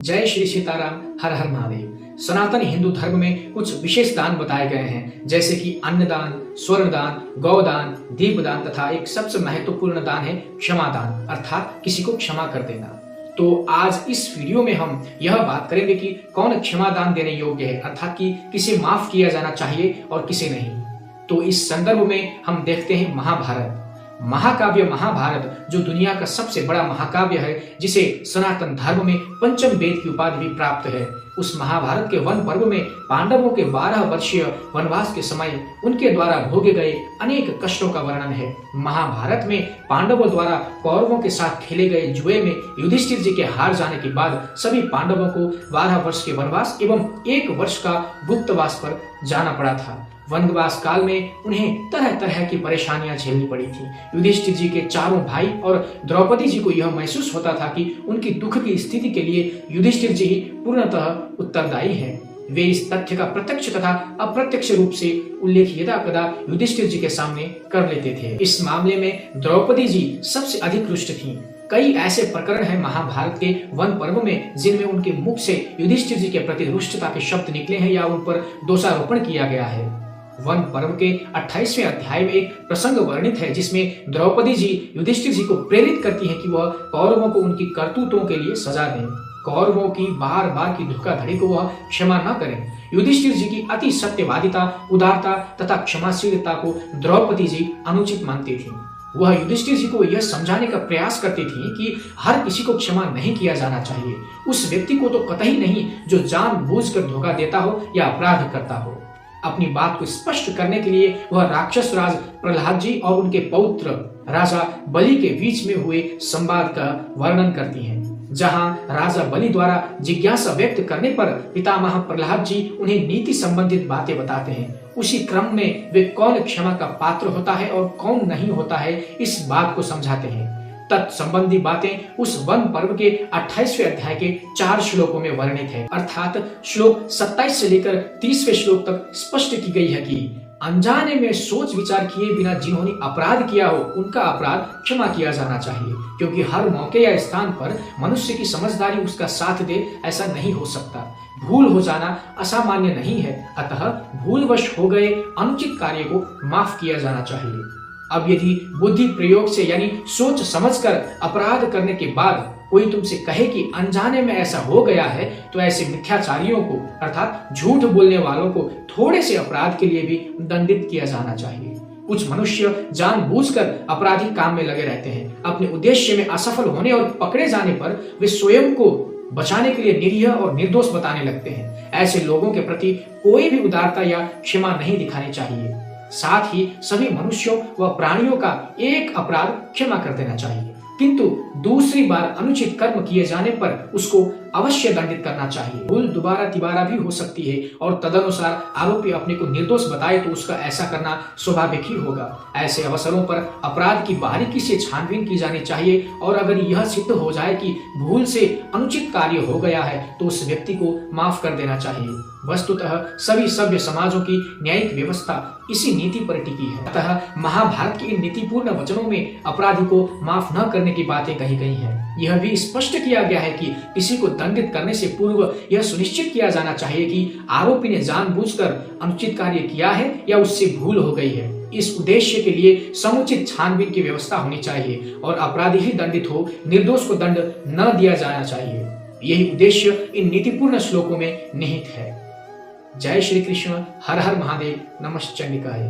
जय श्री सीताराम। हर हर महादेव। सनातन हिंदू धर्म में कुछ विशेष दान बताए गए हैं, जैसे कि अन्नदान, स्वर्णदान, गौदान, दीपदान तथा एक सबसे महत्वपूर्ण दान है क्षमा दान, अर्थात किसी को क्षमा कर देना। तो आज इस वीडियो में हम यह बात करेंगे कि कौन क्षमा दान देने योग्य है, अर्थात कि किसे माफ किया जाना चाहिए और किसे नहीं। तो इस संदर्भ में हम देखते हैं महाभारत। महाकाव्य महाभारत जो दुनिया का सबसे बड़ा महाकाव्य है, जिसे सनातन धर्म में पंचम वेद की उपाधि भी प्राप्त है। उस महाभारत के वन पर्व में पांडवों के 12 वर्षीय वनवास के समय उनके द्वारा भोगे गए अनेक कष्टों का वर्णन है। महाभारत में पांडवों द्वारा कौरवों के साथ खेले गए जुए में युधिष्ठिर जी के हार जाने के बाद सभी पांडवों को 12 वर्ष के वनवास एवं 1 वर्ष का गुप्तवास पर जाना पड़ा था। वनवास काल में उन्हें तरह तरह की परेशानियां झेलनी पड़ी थी। युधिष्ठिर जी के चारों भाई और द्रौपदी जी को यह महसूस होता था कि उनकी दुख की स्थिति के लिए युधिष्ठिर जी ही पूर्णतः उत्तरदायी हैं। वे इस तथ्य का प्रत्यक्ष तथा अप्रत्यक्ष रूप से उल्लेख यदा कदा युधिष्ठिर जी के सामने कर लेते थे। इस मामले में द्रौपदी जी सबसे अधिक रुष्ट थीं। कई ऐसे प्रकरण हैं महाभारत के वन पर्व में जिनमें उनके मुख से युधिष्ठिर जी के प्रति रुष्टता के शब्द निकले हैं या उन पर दोषारोपण किया गया है। वन पर्व के 28वें अध्याय में एक प्रसंग वर्णित है, जिसमें द्रौपदी जी युधिष्ठिर जी को प्रेरित करती हैं कि वह कौरवों को उनकी करतूतों के लिए सजा दें। कौरवों की बार बार की धोखाधड़ी को वह क्षमा न करें। युधिष्ठिर जी की अति सत्यवादिता, उदारता तथा क्षमाशीलता को द्रौपदी जी अनुचित मानती थी। वह युधिष्ठिर जी को यह समझाने का प्रयास करती थी कि हर किसी को क्षमा नहीं किया जाना चाहिए, उस व्यक्ति को तो कतई नहीं जो जानबूझकर धोखा देता हो या अपराध करता हो। अपनी बात को स्पष्ट करने के लिए वह राक्षस राज प्रहलाद जी और उनके पौत्र राजा बलि के बीच में हुए संवाद का वर्णन करती हैं, जहां राजा बलि द्वारा जिज्ञासा व्यक्त करने पर पितामह प्रहलाद जी उन्हें नीति संबंधित बातें बताते हैं। उसी क्रम में वे कौन क्षमा का पात्र होता है और कौन नहीं होता है, इस बात को समझाते हैं। तत्संबंधी बातें उस वन पर्व के 28वें अध्याय के 4 श्लोकों में वर्णित है, अर्थात श्लोक 27 से लेकर 30वें श्लोक तक स्पष्ट की गई है कि अनजाने में सोच विचार किए बिना जिन्होंने अपराध किया हो, उनका अपराध क्षमा किया जाना चाहिए, क्योंकि हर मौके या स्थान पर मनुष्य की समझदारी उसका साथ दे ऐसा नहीं हो सकता। भूल हो जाना असामान्य नहीं है, अतः भूलवश हो गए अनुचित कार्य को माफ किया जाना चाहिए। अब यदि बुद्धि प्रयोग से यानी सोच समझकर अपराध करने के बाद कोई तुमसे कहे कि अनजाने में ऐसा हो गया है, तो ऐसे मिथ्याचारियों को अर्थात झूठ बोलने वालों को थोड़े से अपराध के लिए भी दंडित किया जाना चाहिए। कुछ मनुष्य जानबूझकर आपराधिक काम में लगे रहते हैं। अपने उद्देश्य में असफल होने और पकड़े जाने पर वे स्वयं को बचाने के लिए निरीह और निर्दोष बताने लगते हैं। ऐसे लोगों के प्रति कोई भी उदारता या क्षमा नहीं दिखानी चाहिए। साथ ही सभी मनुष्यों व प्राणियों का एक अपराध क्षमा कर देना चाहिए, किंतु दूसरी बार अनुचित कर्म किए जाने पर उसको अवश्य दंडित करना चाहिए। भूल दोबारा तिबारा भी हो सकती है और तदनुसार आरोपी अपने को निर्दोष बताए तो उसका ऐसा करना स्वाभाविक ही होगा। ऐसे अवसरों पर अपराध की बारीकी से छानबीन की जानी चाहिए और अगर यह सिद्ध हो जाए कि भूल से अनुचित कार्य हो गया है तो उस व्यक्ति को माफ कर देना चाहिए। वस्तुतः सभी सभ्य समाजों की न्यायिक व्यवस्था इसी नीति पर टिकी है। अतः महाभारत के इन नीतिपूर्ण वचनों में अपराधी को माफ न करने की बातें कही गई हैं। यह भी स्पष्ट किया गया है कि किसी को दंडित करने से पूर्व यह सुनिश्चित किया जाना चाहिए कि आरोपी ने जानबूझकर अनुचित कार्य किया है या उससे भूल हो गई है। इस उद्देश्य के लिए समुचित छानबीन की व्यवस्था होनी चाहिए और अपराधी ही दंडित हो, निर्दोष को दंड न दिया जाना चाहिए। यही उद्देश्य इन नीतिपूर्ण श्लोकों में निहित है। जय श्री कृष्ण। हर हर महादेव। नमः चंडिकाय।